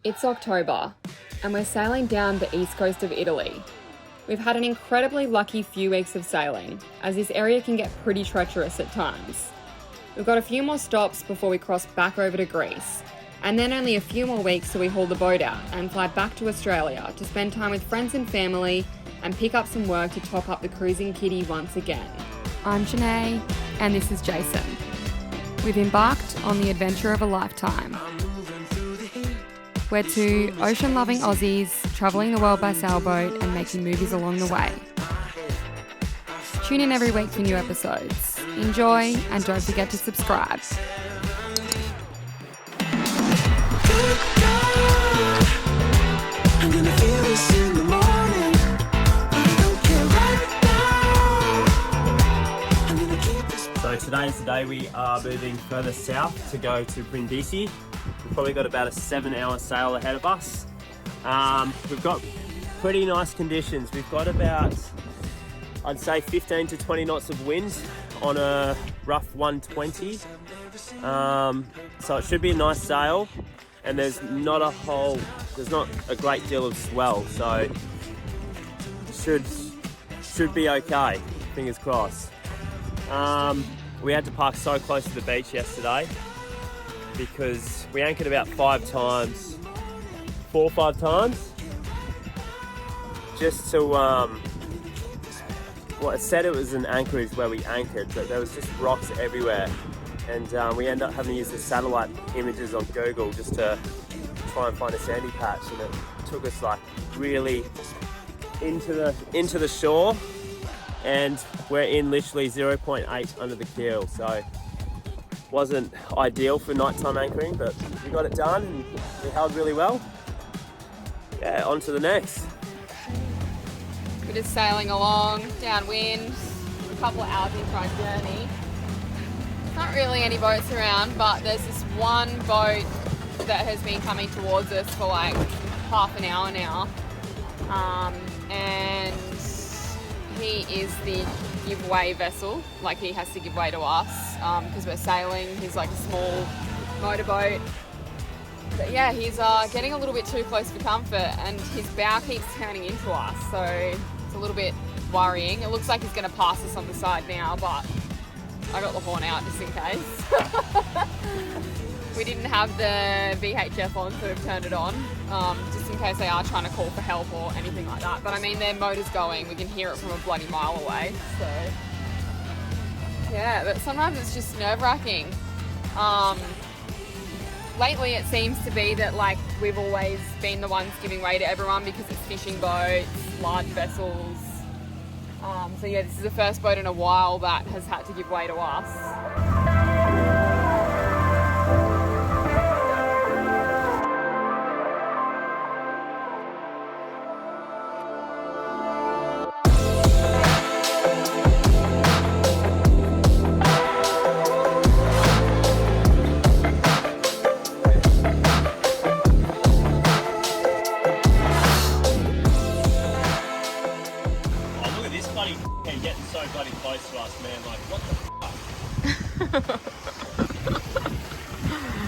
It's October, and we're sailing down the east coast of Italy. We've had an incredibly lucky few weeks of sailing, as this area can get pretty treacherous at times. We've got a few more stops before we cross back over to Greece, and then only a few more weeks till we haul the boat out and fly back to Australia to spend time with friends and family and pick up some work to top up the cruising kitty once again. I'm Janae, and this is Jason. We've embarked on the adventure of a lifetime. We're two ocean-loving Aussies travelling the world by sailboat and making movies along the way. Tune in every week for new episodes. Enjoy, and don't forget to subscribe. So today is the day we are moving further south to go to Brindisi. We've probably got about a 7-hour sail ahead of us. We've got pretty nice conditions. We've got about, I'd say 15 to 20 knots of wind on a rough 120. So it should be a nice sail, and there's not a great deal of swell, so should be okay, fingers crossed. We had to park so close to the beach yesterday because we anchored about 4 or 5 times, just to, well, it said it was an anchorage where we anchored, but there was just rocks everywhere, and we ended up having to use the satellite images on Google just to try and find a sandy patch, and it took us like really into the shore, and we're in literally 0.8 under the keel, so wasn't ideal for nighttime anchoring, but we got it done and we held really well. Yeah, on to the next. We're just sailing along, downwind, a couple of hours into our journey. Not really any boats around, but there's this one boat that has been coming towards us for like half an hour now. And he is the giveaway vessel, like he has to give way to us because we're sailing. He's like a small motorboat. But yeah, he's getting a little bit too close for comfort, and his bow keeps turning into us, so it's a little bit worrying. It looks like he's going to pass us on the side now, but I got the horn out just in case. We didn't have the VHF on, so we've turned it on, just in case they are trying to call for help or anything like that. But I mean, their motor's going, we can hear it from a bloody mile away, so yeah, but sometimes it's just nerve-wracking. Lately it seems to be that like we've always been the ones giving way to everyone because it's fishing boats, large vessels. So yeah, this is the first boat in a while that has had to give way to us. Getting so bloody close to us, man. Like, what the fuck?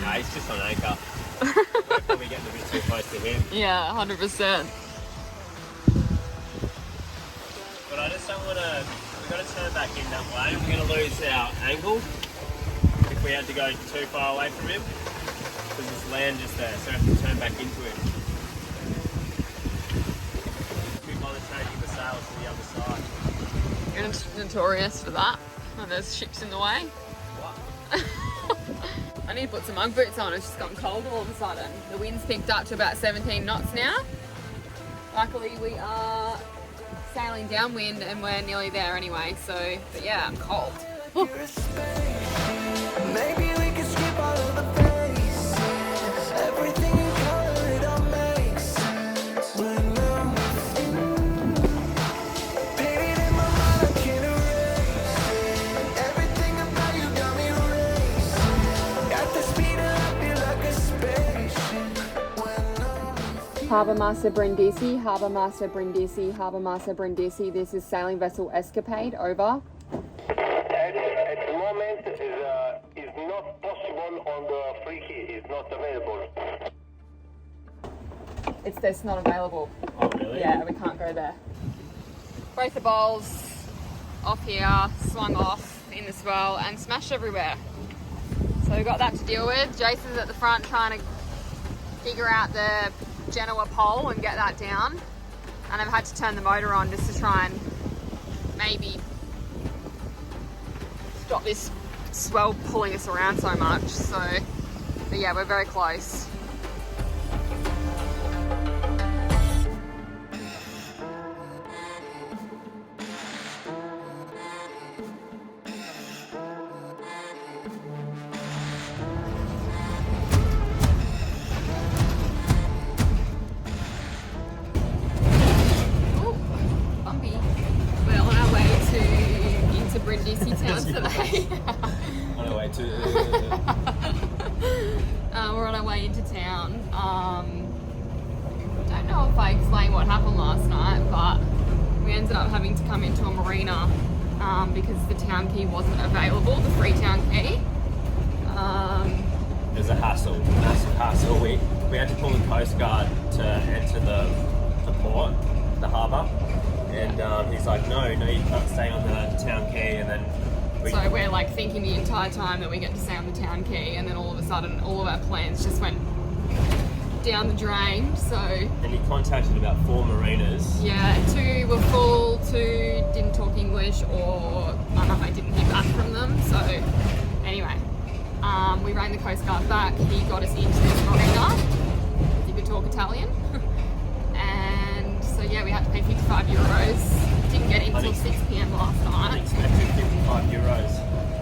Nah, he's just on anchor. We're probably getting a bit too close to him. Yeah, 100%. But I just don't want to. We've got to turn back in that way. We're going to lose our angle if we had to go too far away from him, because there's land just there, so we have to turn back into him. We bother changing the sails to the other side. You're notorious for that, and there's ships in the way. What? I need to put some Ugg boots on. It's just gotten cold all of a sudden. The wind's picked up to about 17 knots now. Luckily we are sailing downwind and we're nearly there anyway, so, but yeah, I'm cold. Maybe we could skip all of the faces. Everything in color, it all makes sense. When I'm painted in my mind, I can't erase it. Everything about you got me racing. At the speed of light, feel like a spaceship. When I'm Harbour Master Brindisi, Harbour Master Brindisi, Harbour Master Brindisi. This is sailing vessel Escapade, over. At the moment, is not possible on the free key. It's not available. It's not available. Oh, really? Yeah, we can't go there. Both the bowls off here, swung off in the swell and smashed everywhere. So we've got that to deal with. Jason's at the front trying to figure out the Genoa pole and get that down. And I've had to turn the motor on just to try and maybe stop this swell pulling us around so much. So, but yeah, we're very close. Today. On our way to... we're on our way into town. Don't know if I explained what happened last night, but we ended up having to come into a marina because the town key wasn't available, the free town key. It was a hassle, massive hassle. We had to call the Coast Guard to enter the port, the harbour, and he's like, no, you can't stay on the town key, and then so we're like thinking the entire time that we get to stay on the town key, and then all of a sudden all of our plans just went down the drain. So and he contacted about 4 marinas. Yeah, 2 were full, 2 didn't talk English, or I didn't hear back from them. So anyway, we rang the Coast Guard back. He got us into this marina. He could talk Italian, and so yeah, we had to pay €55. Didn't get in until 6 p.m. last night. Unexpected €55.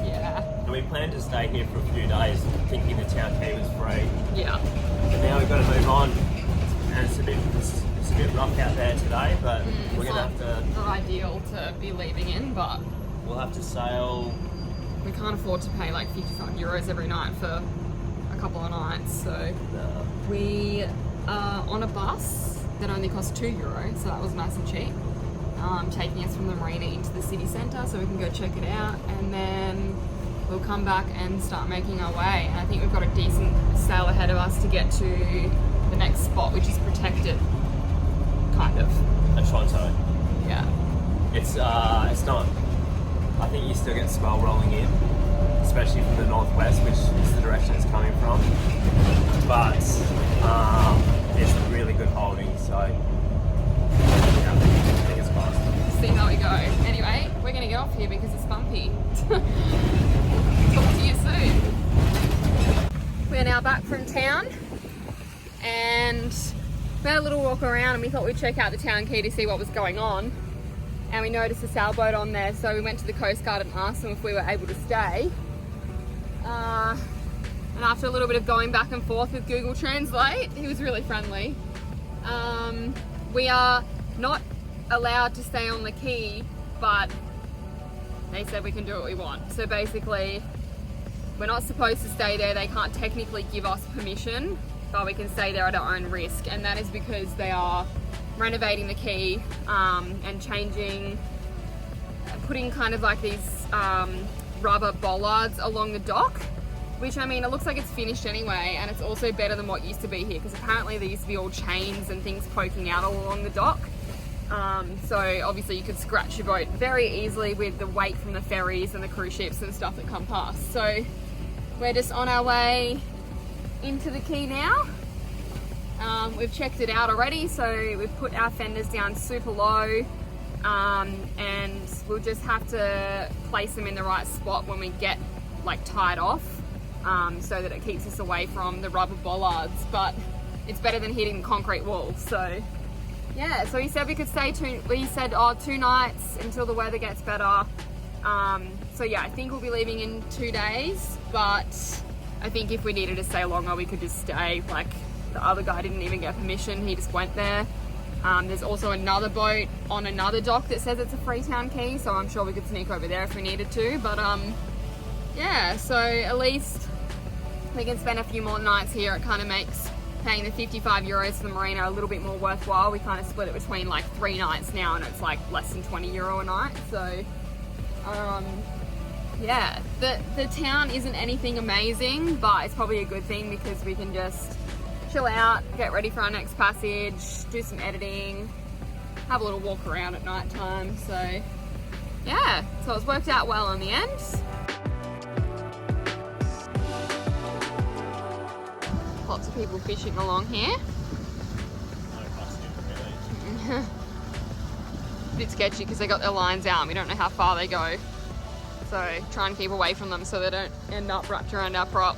Yeah. And we planned to stay here for a few days, thinking the town key was free. Yeah. But now we've got to move on, and it's a bit rough out there today. But we're gonna have to. Not ideal to be leaving in, but we'll have to sail. We can't afford to pay like €55 every night for a couple of nights, so we are on a bus that only cost €2, so that was nice and cheap. Taking us from the marina into the city centre so we can go check it out, and then we'll come back and start making our way. And I think we've got a decent sail ahead of us to get to the next spot, which is protected, kind of. Toronto. Yeah. It's not. I think you still get swell rolling in, especially from the northwest, which is the direction it's coming from. But it's a really good holding, so. See how we go. Anyway, we're going to get off here because it's bumpy. Talk to you soon. We're now back from town, and we had a little walk around, and we thought we'd check out the town key to see what was going on. And we noticed a sailboat on there, so we went to the Coast Guard and asked them if we were able to stay. And after a little bit of going back and forth with Google Translate, he was really friendly. We are not allowed to stay on the quay, but they said we can do what we want. So basically, we're not supposed to stay there. They can't technically give us permission, but we can stay there at our own risk. And that is because they are renovating the quay and changing, putting kind of like these rubber bollards along the dock, which, I mean, it looks like it's finished anyway, and it's also better than what used to be here, because apparently there used to be all chains and things poking out all along the dock. So obviously you could scratch your boat very easily with the weight from the ferries and the cruise ships and stuff that come past. So we're just on our way into the quay now. We've checked it out already, so we've put our fenders down super low, and we'll just have to place them in the right spot when we get like tied off, so that it keeps us away from the rubber bollards, but it's better than hitting concrete walls. So yeah, so he said we could stay 2 nights until the weather gets better. So yeah, I think we'll be leaving in 2 days, but I think if we needed to stay longer, we could just stay. Like, the other guy didn't even get permission, he just went there. There's also another boat on another dock that says it's a Freetown quay, so I'm sure we could sneak over there if we needed to. But yeah, so at least we can spend a few more nights here. It kind of makes paying the €55 for the marina a little bit more worthwhile. We kind of split it between like 3 nights now, and it's like less than €20 a night. So yeah, the town isn't anything amazing, but it's probably a good thing because we can just chill out, get ready for our next passage, do some editing, have a little walk around at night time. So yeah, so it's worked out well in the end. Lots of people fishing along here. A bit sketchy because they got their lines out and we don't know how far they go. So try and keep away from them so they don't end up wrapped around our prop.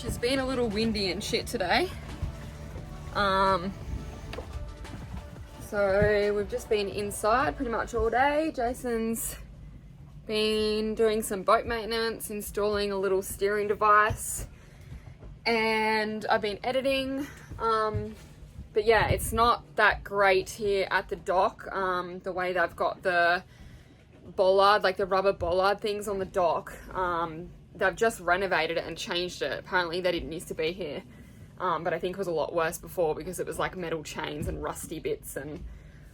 It's been a little windy and shit today. So we've just been inside pretty much all day. Jason's been doing some boat maintenance, installing a little steering device, and I've been editing. But yeah, it's not that great here at the dock. The way they've got the bollard, like the rubber bollard things on the dock. They've just renovated it and changed it. Apparently they didn't used to be here. But I think it was a lot worse before because it was like metal chains and rusty bits and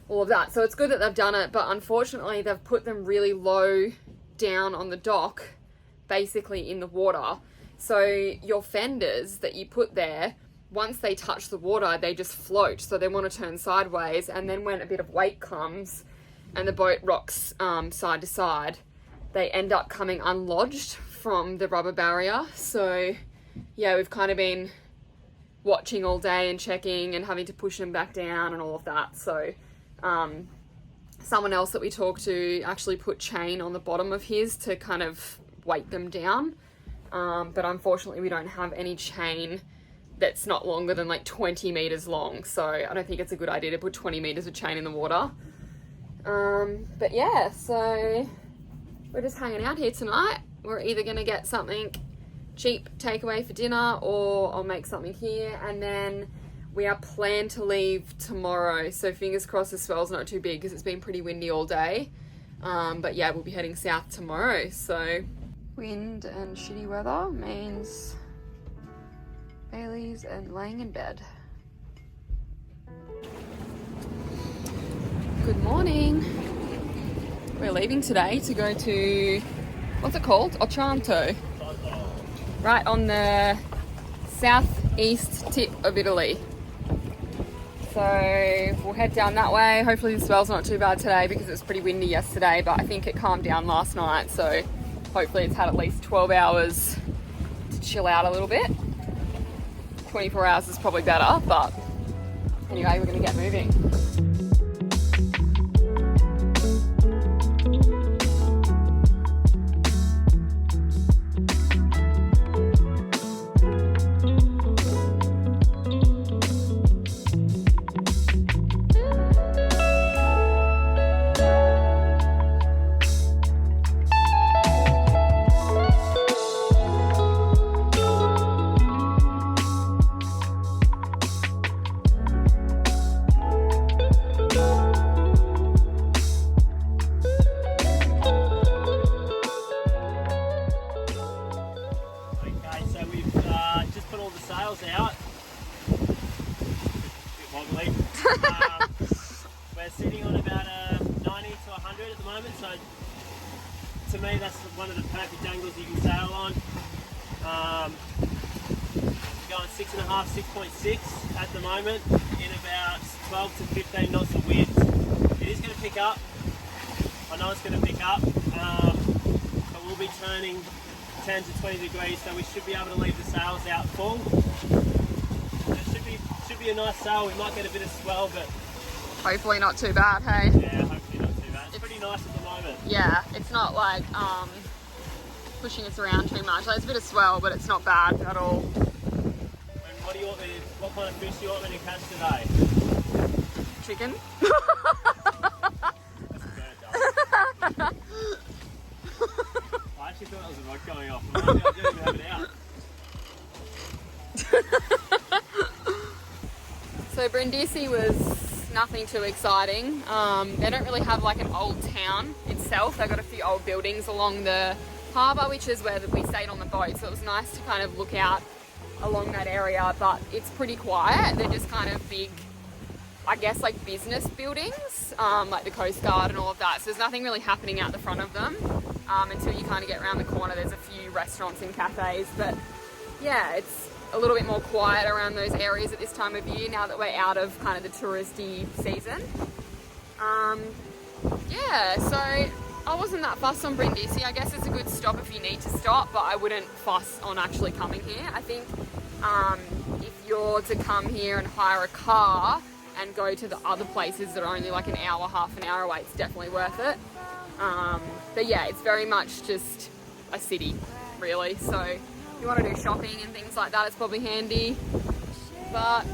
all of that. So it's good that they've done it, but unfortunately they've put them really low down on the dock, basically in the water. So your fenders that you put there, once they touch the water, they just float. So they want to turn sideways, and then when a bit of weight comes and the boat rocks side to side, they end up coming unlodged from the rubber barrier. So yeah, we've kind of been watching all day and checking and having to push them back down and all of that. So someone else that we talked to actually put chain on the bottom of his to kind of weight them down. But unfortunately we don't have any chain that's not longer than like 20 meters long. So I don't think it's a good idea to put 20 meters of chain in the water. But yeah, so we're just hanging out here tonight. We're either gonna get something cheap takeaway for dinner, or I'll make something here, and then we are planned to leave tomorrow. So fingers crossed the swell's not too big because it's been pretty windy all day. But yeah, we'll be heading south tomorrow. So wind and shitty weather means Bailey's and laying in bed. Good morning. We're leaving today to go to, what's it called? Otranto. Right on the southeast tip of Italy. So we'll head down that way. Hopefully the swell's not too bad today because it was pretty windy yesterday, but I think it calmed down last night. So hopefully it's had at least 12 hours to chill out a little bit. 24 hours is probably better, but anyway, we're gonna get moving. We're sitting on about a 90 to 100 at the moment, so to me that's one of the perfect angles you can sail on. Going 6.5, 6.6 at the moment in about 12 to 15 knots of wind. It is going to pick up. I know it's going to pick up, but we'll be turning 10 to 20 degrees, so we should be able to leave the sails out full. It should be a nice sail. We might get a bit of swell, but hopefully not too bad, hey? yeah, hopefully not too bad. It's pretty nice at the moment. Yeah, it's not like pushing us around too much. Like, it's a bit of swell, but it's not bad at all. And what kind of fish do you want me to catch today? Chicken. That's a bird, though. I actually thought that was a rod going off. I didn't even have it out. So Brindisi was nothing too exciting. They don't really have like an old town itself. They've got a few old buildings along the harbour, which is where we stayed on the boat. So it was nice to kind of look out along that area, but it's pretty quiet. They're just kind of big, I guess, like business buildings, like the Coast Guard and all of that. So there's nothing really happening out the front of them until you kind of get around the corner. There's a few restaurants and cafes, but yeah, it's a little bit more quiet around those areas at this time of year now that we're out of kind of the touristy season. Yeah, so I wasn't that fussed on Brindisi. I guess it's a good stop if you need to stop, but I wouldn't fuss on actually coming here. I think if you're to come here and hire a car and go to the other places that are only like an hour, half an hour away, it's definitely worth it. But yeah, it's very much just a city, really. So if you want to do shopping and things like that, it's probably handy. But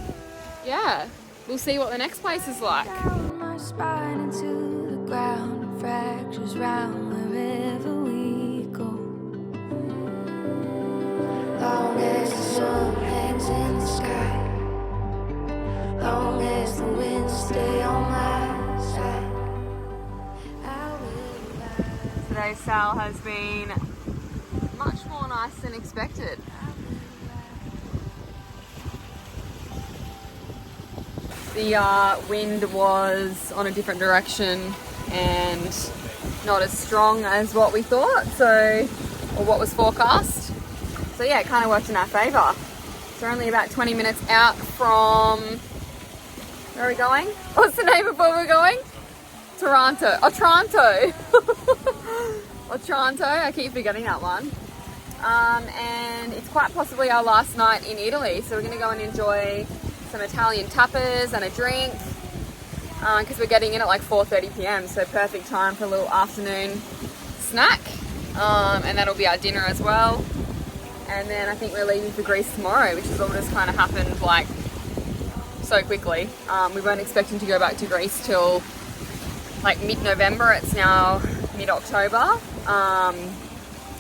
yeah, we'll see what the next place is like. Down my spine into the ground, and fractures round wherever we go. Long as the sun hangs in the sky, long as the winds stay on my side, I will ride. Today's sail has been much more nice than expected. The wind was on a different direction and not as strong as what we thought, or what was forecast. So yeah, it kind of worked in our favour. So we're only about 20 minutes out from, where are we going? What's the name of where we're going? Toronto. Otranto. Otranto, I keep forgetting that one. And it's quite possibly our last night in Italy, so we're going to go and enjoy some Italian tapas and a drink, because we're getting in at like 4:30 p.m, so perfect time for a little afternoon snack, and that'll be our dinner as well. And then I think we're leaving for Greece tomorrow, which has all just kind of happened like so quickly. We weren't expecting to go back to Greece till like mid-November. It's now mid-October.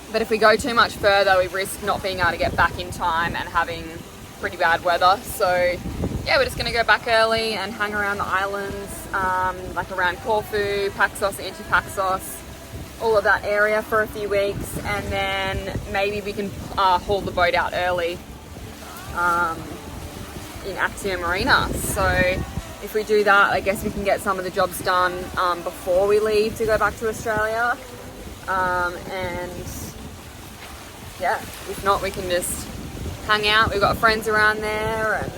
But if we go too much further, we risk not being able to get back in time and having pretty bad weather. So yeah, we're just going to go back early and hang around the islands, like around Corfu, Paxos, Antipaxos, all of that area for a few weeks, and then maybe we can haul the boat out early in Actia Marina. So if we do that, I guess we can get some of the jobs done before we leave to go back to Australia. And yeah, if not, we can just hang out. We've got friends around there, and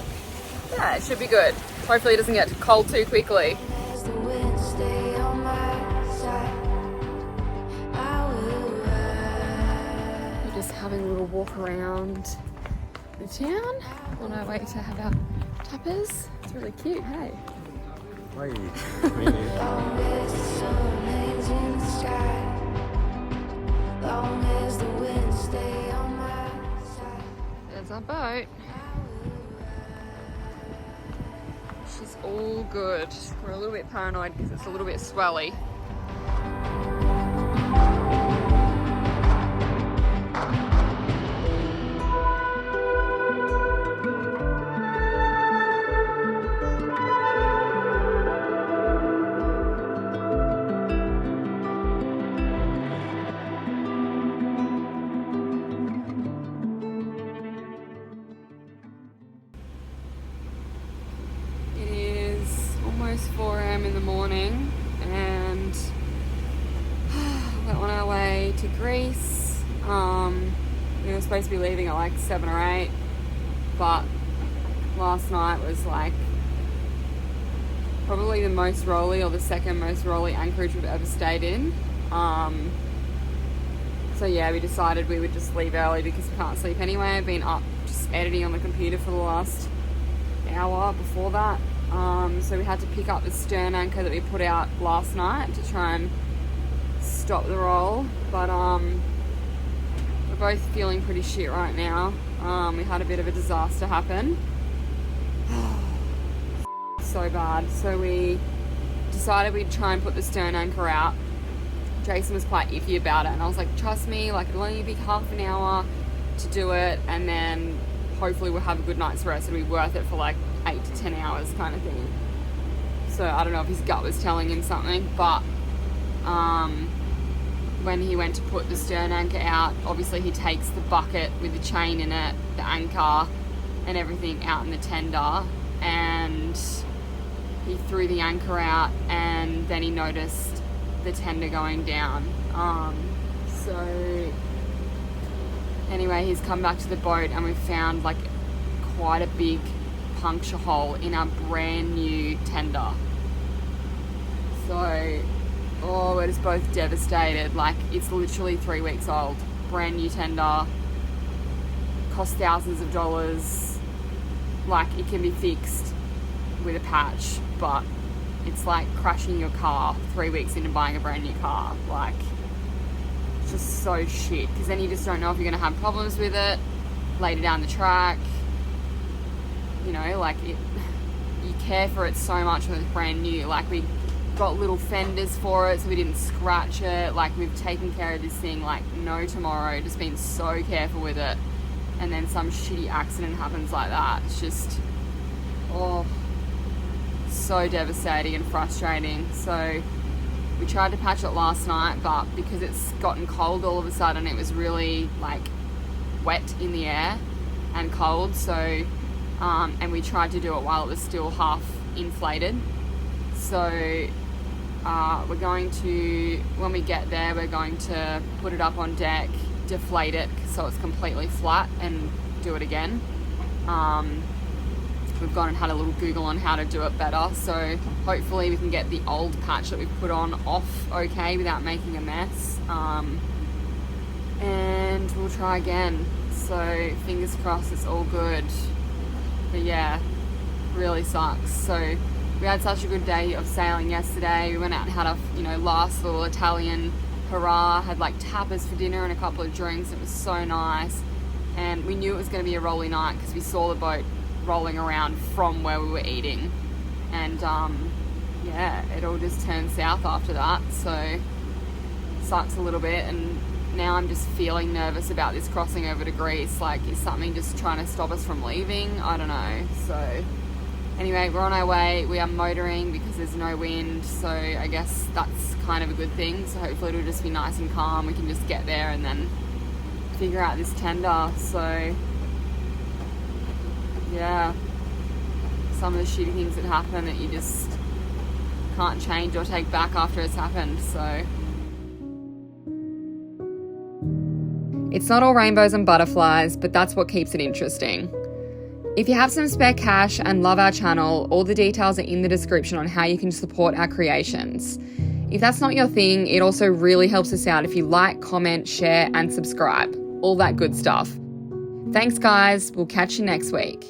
yeah, it should be good. Hopefully it doesn't get cold too quickly. As the winds stay on my side, I will ride. We're just having a little walk around the town on our way to have our tapas. It's really cute, hey? Why? Long as the sun hangs in the sky, long as the winds stay on my side, There's our boat. She's all good. We're a little bit paranoid because it's a little bit swelly. It is almost 4 a.m. in the morning, and we're on our way to Greece. We were supposed to be leaving at like 7 or 8, but last night was like probably the most rolly, or the second most rolly anchorage we've ever stayed in. So yeah, we decided we would just leave early because we can't sleep anyway. I've been up just editing on the computer for the last hour before that. So we had to pick up the stern anchor that we put out last night to try and stop the roll. But we're both feeling pretty shit right now. We had a bit of a disaster happen. So bad. So we decided we'd try and put the stern anchor out. Jason was quite iffy about it, and I was like, trust me, like it'll only be half an hour to do it, and then hopefully we'll have a good night's rest. It'll be worth it for like 8 to 10 hours kind of thing. So I don't know if his gut was telling him something, but when he went to put the stern anchor out, obviously he takes the bucket with the chain in it, the anchor and everything out in the tender, and he threw the anchor out, and then he noticed the tender going down. So anyway, he's come back to the boat, and we've found like quite a big puncture hole in our brand new tender. So we're just both devastated. Like, it's literally 3 weeks old, brand new tender, cost thousands of dollars. Like, it can be fixed with a patch, but it's like crashing your car 3 weeks into buying a brand new car. Like, it's just so shit, because then you just don't know if you're going to have problems with it later down the track. You know, like, you care for it so much when it's brand new. Like, we got little fenders for it so we didn't scratch it. Like, we've taken care of this thing like no tomorrow, just been so careful with it, and then some shitty accident happens like that. It's just so devastating and frustrating. So we tried to patch it last night, but because it's gotten cold all of a sudden, it was really like wet in the air and cold. So and we tried to do it while it was still half inflated. So we're going to, when we get there, we're going to put it up on deck, deflate it so it's completely flat, and do it again. We've gone and had a little Google on how to do it better, so hopefully we can get the old patch that we've put on off okay without making a mess, and we'll try again. So fingers crossed it's all good. But yeah, really sucks. So we had such a good day of sailing yesterday. We went out and had a last little Italian hurrah, had like tapas for dinner and a couple of drinks. It was so nice, and we knew it was going to be a rolly night because we saw the boat rolling around from where we were eating, and yeah, it all just turned south after that. So sucks a little bit, and now I'm just feeling nervous about this crossing over to Greece. Like, is something just trying to stop us from leaving? I don't know. So anyway, we're on our way. We are motoring because there's no wind, so I guess that's kind of a good thing. So hopefully it'll just be nice and calm. We can just get there and then figure out this tender. So yeah, some of the shitty things that happen that you just can't change or take back after it's happened. So it's not all rainbows and butterflies, but that's what keeps it interesting. If you have some spare cash and love our channel, all the details are in the description on how you can support our creations. If that's not your thing, it also really helps us out if you like, comment, share, and subscribe. All that good stuff. Thanks, guys. We'll catch you next week.